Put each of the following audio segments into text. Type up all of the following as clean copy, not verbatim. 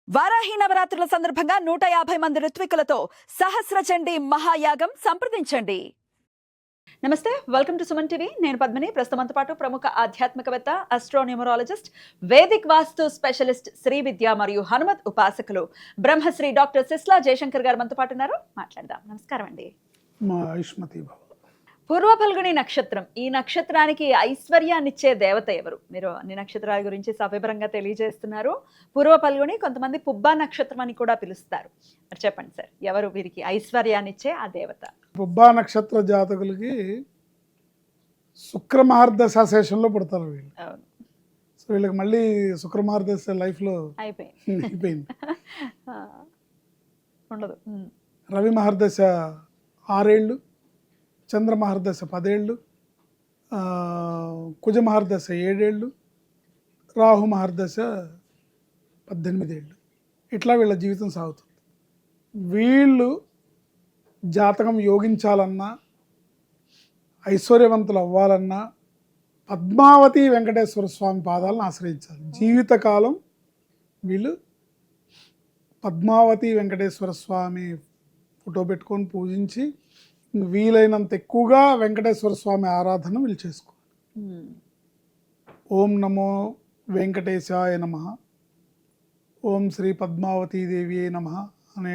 వారాహి నవరాత్రుల సందర్భంగా 150 మంది ఋత్వికులతో సహస్ర చండీ మహాయాగం సంప్రదించండి. నమస్తే, వెల్కమ్ టు సుమన్ టీవీ. నేను పద్మిని. ప్రస్తుతంతో పాటు ప్రముఖ ఆధ్యాత్మికవేత్త, ఆస్ట్రోన్యూమరాలజిస్ట్, వేదిక్ వాస్తు స్పెషలిస్ట్, శ్రీ విద్య మరియు హనుమత్ ఉపాసకులు బ్రహ్మశ్రీ డాక్టర్ సిస్లా జయశంకర్ గారు మనతో పాటు ఉన్నారు. మాట్లాడదాం. నమస్కారం అండి. పూర్వ ఫల్గుని నక్షత్రం, ఈ నక్షత్రానికి ఐశ్వర్యాన్నిచ్చే దేవత ఎవరు? మీరు అన్ని నక్షత్రాల గురించి సవివరంగా తెలియజేస్తున్నారు. పూర్వ ఫల్గుని, కొంతమంది పుబ్బా నక్షత్రం అని కూడా పిలుస్తారు. మరి చెప్పండి సార్, ఎవరు వీరికి ఐశ్వర్యాన్నిచ్చే ఆ దేవత? పుబ్బా నక్షత్ర జాతకులకి శుక్ర మహర్దశ శేషంలో పుడతారు వీళ్ళు. అవును. సో వీళ్ళకి మళ్ళీ శుక్ర మహర్దశ లైఫ్లో అయిపోయింది. ఉండదు. రవి మహర్దశ 6 ఏళ్ళు, చంద్ర మహర్దశ 10 ఏళ్ళు, కుజ మహర్దశ 7 ఏళ్ళు, రాహు మహర్దశ 18 ఏళ్ళు. ఇట్లా వీళ్ళ జీవితం సాగుతుంది. వీళ్ళు జాతకం యోగించాలన్నా, ఐశ్వర్యవంతులు అవ్వాలన్నా పద్మావతి వెంకటేశ్వర స్వామి పాదాలను ఆశ్రయించాలి. జీవితకాలం వీళ్ళు పద్మావతి వెంకటేశ్వర స్వామి ఫోటో పెట్టుకొని పూజించి, వీలైనంత ఎక్కువగా వెంకటేశ్వర స్వామి ఆరాధన వీళ్ళు చేసుకోవాలి. ఓం నమో వెంకటేశాయ నమః, ఓం శ్రీ పద్మావతీదేవి నమః అనే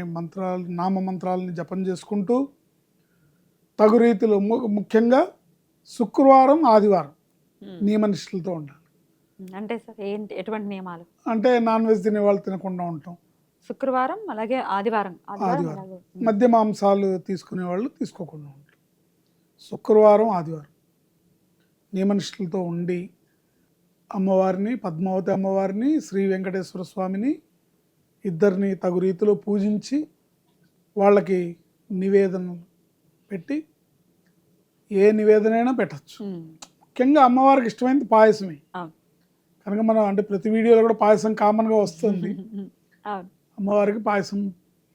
నామ మంత్రాలని జపం చేసుకుంటూ తగు రీతిలో ముఖ్యంగా శుక్రవారం, ఆదివారం నియమనిష్టలతో ఉండాలి. అంటే సార్ ఎటువంటి నియమాలు? అంటే నాన్ వెజ్ తినే వాళ్ళు తినకుండా ఉంటాం. శుక్రవారం, అలాగే ఆదివారం. మధ్య మాంసాలు తీసుకునే వాళ్ళు తీసుకోకుండా ఉంటారు. శుక్రవారం, ఆదివారం నియమనిష్టలతో ఉండి అమ్మవారిని, పద్మావతి అమ్మవారిని, శ్రీ వెంకటేశ్వర స్వామిని ఇద్దరిని తగు రీతిలో పూజించి వాళ్ళకి నివేదనలు పెట్టి, ఏ నివేదనైనా పెట్టచ్చు. ముఖ్యంగా అమ్మవారికి ఇష్టమైనది పాయసమే కనుక మనం అంటే ప్రతి వీడియోలో కూడా పాయసం కామన్గా వస్తుంది. అమ్మవారికి పాయసం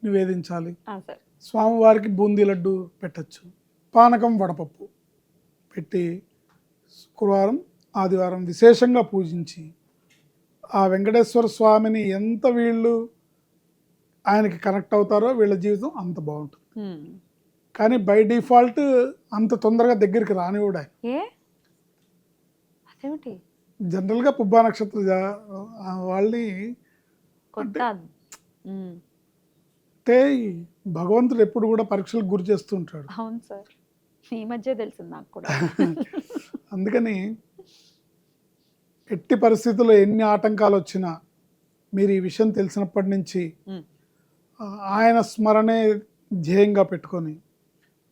నివేదించాలి. స్వామివారికి బూందీ లడ్డు పెట్టచ్చు. పానకం, వడపప్పు పెట్టి శుక్రవారం, ఆదివారం విశేషంగా పూజించి ఆ వెంకటేశ్వర స్వామిని ఎంత వీళ్ళు ఆయనకి కనెక్ట్ అవుతారో వీళ్ళ జీవితం అంత బాగుంటుంది. కానీ బై డిఫాల్ట్ అంత తొందరగా దగ్గరికి రానివ్వడు ఆయన. జనరల్గా పుబ్బా నక్షత్ర వాళ్ళని అంటే భగవంతుడు ఎప్పుడు కూడా పరీక్షలకు గురి చేస్తూ ఉంటాడు. అవును సార్, ఈ మధ్య తెలిసింది నాకు కూడా. అందుకని ఎట్టి పరిస్థితుల్లో ఎన్ని ఆటంకాలు వచ్చినా మీరు ఈ విషయం తెలిసినప్పటి నుంచి ఆయన స్మరణే ధ్యేయంగా పెట్టుకొని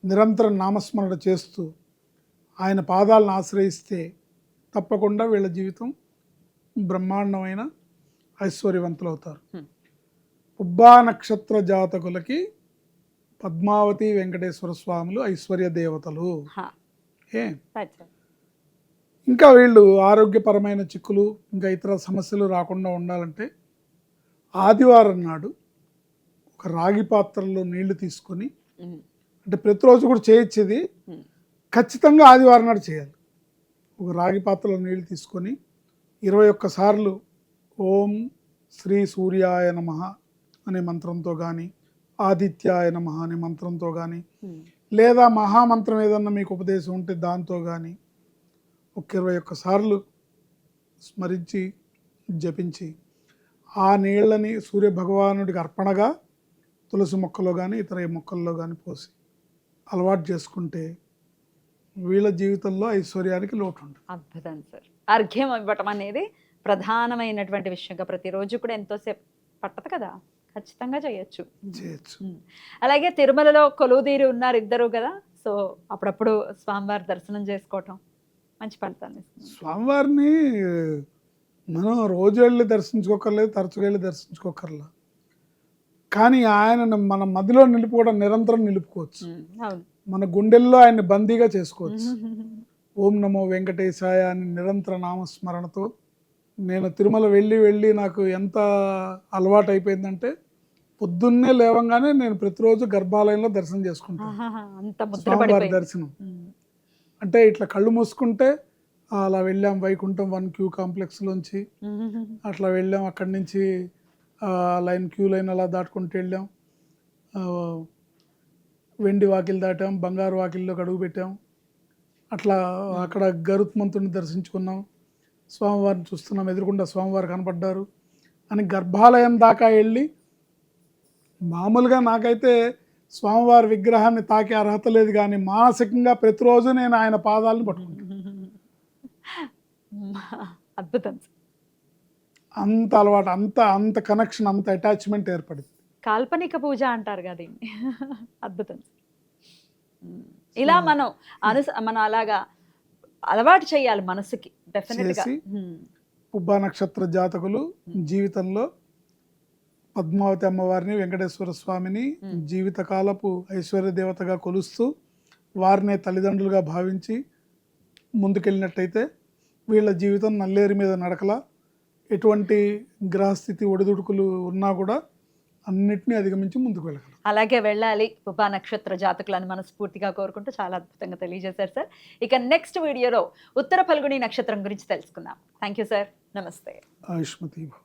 నిరంతరం నామస్మరణ చేస్తూ ఆయన పాదాలను ఆశ్రయిస్తే తప్పకుండా వీళ్ళ జీవితం బ్రహ్మాండమైన ఐశ్వర్యవంతులు అవుతారు. పుబ్బా నక్షత్ర జాతకులకి పద్మావతి వెంకటేశ్వర స్వాములు ఐశ్వర్య దేవతలు. ఇంకా వీళ్ళు ఆరోగ్యపరమైన చిక్కులు, ఇంకా ఇతర సమస్యలు రాకుండా ఉండాలంటే ఆదివారం నాడు ఒక రాగి పాత్రలో నీళ్లు తీసుకొని, అంటే ప్రతిరోజు కూడా చేయొచ్చేది, ఖచ్చితంగా ఆదివారం నాడు చేయాలి. ఒక రాగి పాత్రలో నీళ్లు తీసుకొని 21 సార్లు ఓం శ్రీ సూర్యాయ నమః అనే మంత్రంతో కానీ, ఆదిత్యాయ నమః అనే మంత్రంతో కానీ, లేదా మహామంత్రం ఏదన్నా మీకు ఉపదేశం ఉంటే దాంతో కానీ ఒక 21 సార్లు స్మరించి జపించి ఆ నీళ్ళని సూర్యభగవానుడికి అర్పణగా తులసి మొక్కలో కానీ ఇతర మొక్కల్లో కానీ పోసి అలవాటు చేసుకుంటే వీళ్ళ జీవితంలో ఐశ్వర్యానికి లోటు ఉంటుంది. అద్భుతం సార్. అర్ఘ్యం ఇవ్వటం అనేది ప్రధానమైనటువంటి విషయంగా ప్రతిరోజు కూడా ఎంతోసేపు పట్టదు కదా, ఖచ్చితంగా చేయొచ్చు. అలాగే తిరుమలలో కొలువుదీరి ఉన్నారు ఇద్దరు కదా, సో అప్పుడప్పుడు స్వామివారి దర్శనం చేసుకోవటం మంచి ఫలితాన్ని ఇస్తుంది. స్వామివారిని మనం రోజు వెళ్ళి దర్శించుకోకర్లేదు, తరచుగా వెళ్ళి దర్శించుకోకర్లా, కానీ ఆయన మన మధ్యలో నిలుపుకోవడం, నిరంతరం నిలుపుకోవచ్చు. మన గుండెల్లో ఆయన్ని బందీగా చేసుకోవచ్చు. ఓం నమో వెంకటేశాయ అని నిరంతర నామస్మరణతో నేను తిరుమల వెళ్ళి నాకు ఎంత అలవాటు అయిపోయిందంటే, పొద్దున్నే లేవంగానే నేను ప్రతిరోజు గర్భాలయంలో దర్శనం చేసుకుంటాను. స్వామివారి దర్శనం అంటే ఇట్లా కళ్ళు మూసుకుంటే అలా వెళ్ళాం వైకుంఠం 1Q కాంప్లెక్స్లోంచి, అట్లా వెళ్ళాం. అక్కడి నుంచి క్యూ లైన్ అలా దాటుకుంటూ వెళ్ళాం. ఆ, వెండి వాకిలు దాటాం, బంగారు వాకిల్లోకి అడుగు పెట్టాం. అట్లా అక్కడ గరుత్మంతుడిని దర్శించుకున్నాం. స్వామివారిని చూస్తున్నాం, ఎదురుకుండా స్వామివారు కనపడ్డారు అని గర్భాలయం దాకా వెళ్ళి, మామూలుగా నాకైతే స్వామివారి విగ్రహాన్ని తాకే అర్హత లేదు, కానీ మానసికంగా ప్రతిరోజు నేను ఆయన పాదాలను పట్టుకుంటాను. అద్భుతం. అంత అలవాటు, అంత కనెక్షన్, అంత అటాచ్మెంట్ ఏర్పడింది. కాల్పనిక పూజ అంటారు కదా దీన్ని. అద్భుతం. ఇలా మనం అలాగా అలవాటు చేయాలి మనసుకి డెఫినెట్ గా. చేసి పుబ్బా నక్షత్ర జాతకులు జీవితంలో పద్మావతి అమ్మవారిని, వెంకటేశ్వర స్వామిని జీవితకాలపు ఐశ్వర్య దేవతగా కొలుస్తూ వారినే తల్లిదండ్రులుగా భావించి ముందుకెళ్ళినట్టయితే వీళ్ళ జీవితం నల్లేరు మీద నడకలా, ఎటువంటి గ్రహస్థితి ఒడిదుడుకులు ఉన్నా కూడా అన్నిటినీ అధిగమించి ముందుకు వెళ్ళగలం. అలాగే వెళ్ళాలి పుబ్బా నక్షత్ర జాతకులను మనస్ఫూర్తిగా కోరుకుంటూ చాలా అద్భుతంగా తెలియజేశారు సార్. ఇక నెక్స్ట్ వీడియోలో ఉత్తర ఫల్గుని నక్షత్రం గురించి తెలుసుకుందాం. Thank you sir. నమస్తే. ఆయుష్మతి భవ.